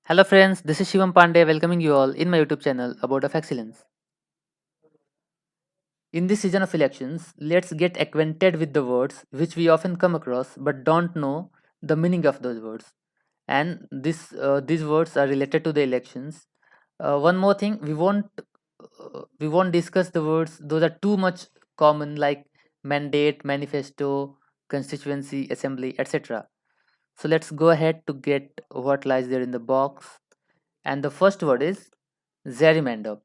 Hello friends, this is Shivam Pandey welcoming you all in my YouTube channel Abode of Excellence. In this season of elections, let's get acquainted with the words which we often come across but don't know the meaning of those words. And these words are related to the elections. One more thing, we won't discuss the words; those are too much common, like mandate, manifesto, constituency, assembly, etc. So let's go ahead to get what lies there in the box. And the first word is gerrymander.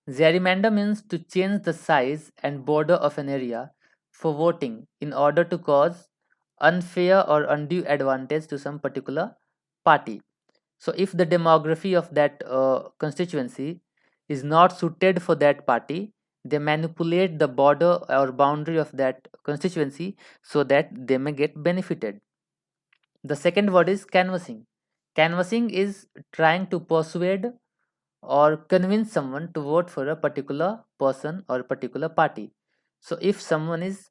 Gerrymander means to change the size and border of an area for voting in order to cause unfair or undue advantage to some particular party. So, if the demography of that constituency is not suited for that party, they manipulate the border or boundary of that constituency so that they may get benefited. The second word is canvassing. Canvassing is trying to persuade or convince someone to vote for a particular person or a particular party. So if someone is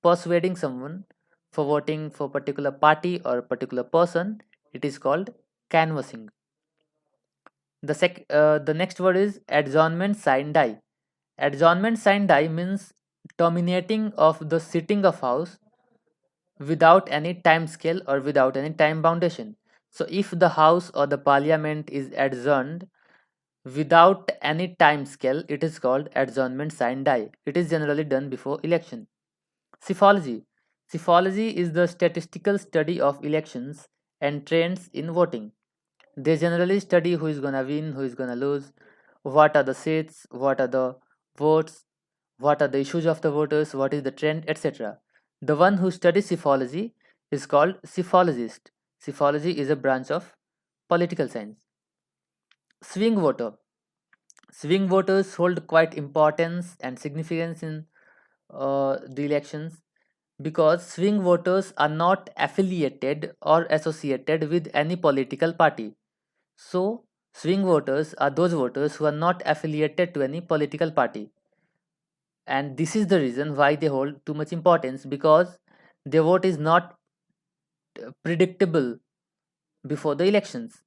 persuading someone for voting for a particular party or a particular person, it is called canvassing. The next word is adjournment sine die. Adjournment sine die means terminating of the sitting of house without any time scale or without any time boundation. So if the house or the parliament is adjourned without any time scale, it is called adjournment sine die. It is generally done before election. Psephology. Psephology is the statistical study of elections and trends in voting. They generally study who is gonna win, who is gonna lose, what are the seats, what are the votes, what are the issues of the voters, what is the trend, etc. The one who studies psephology is called psephologist. Psephology is a branch of political science. Swing voter. Swing voters hold quite importance and significance in the elections because swing voters are not affiliated or associated with any political party. So, swing voters are those voters who are not affiliated to any political party. And this is the reason why they hold too much importance because their vote is not predictable before the elections,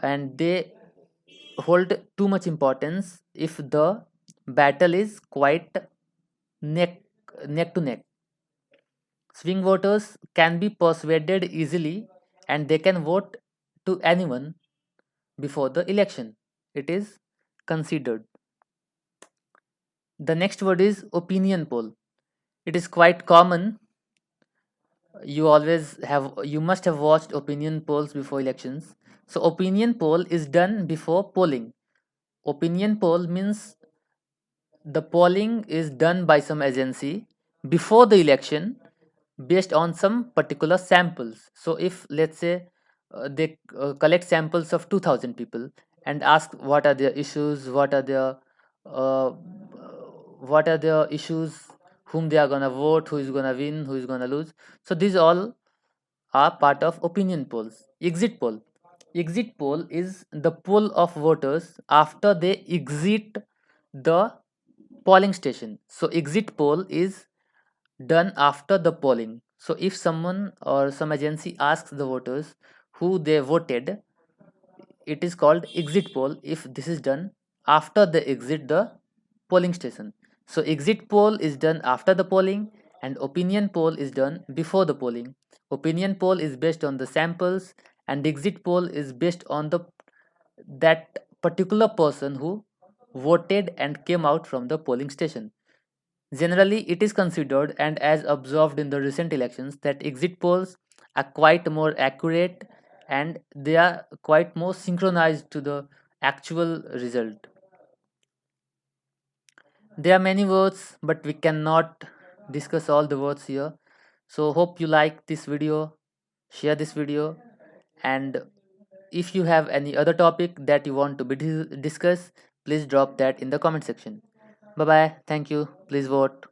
and they hold too much importance if the battle is quite neck neck to neck. Swing voters can be persuaded easily and they can vote to anyone before the election. It is considered. The next word is opinion poll. It is quite common. You must have watched opinion polls before elections. So opinion poll is done before polling. Opinion poll means the polling is done by some agency before the election based on some particular samples. So if let's say they collect samples of 2000 people and ask what are their issues, uh, what are their issues, whom they are gonna vote, who is gonna win, who is gonna lose. So these all are part of opinion polls. Exit poll. Exit poll is the poll of voters after they exit the polling station. So exit poll is done after the polling. So if someone or some agency asks the voters who they voted, it is called exit poll if this is done after they exit the polling station. So exit poll is done after the polling and opinion poll is done before the polling. Opinion poll is based on the samples and exit poll is based on the that particular person who voted and came out from the polling station. Generally, it is considered and as observed in the recent elections that exit polls are quite more accurate and they are quite more synchronized to the actual result. There are many words, but we cannot discuss all the words here. So, hope you like this video, share this video, and if you have any other topic that you want to be discussed, please drop that in the comment section. Bye bye. Thank you. Please vote.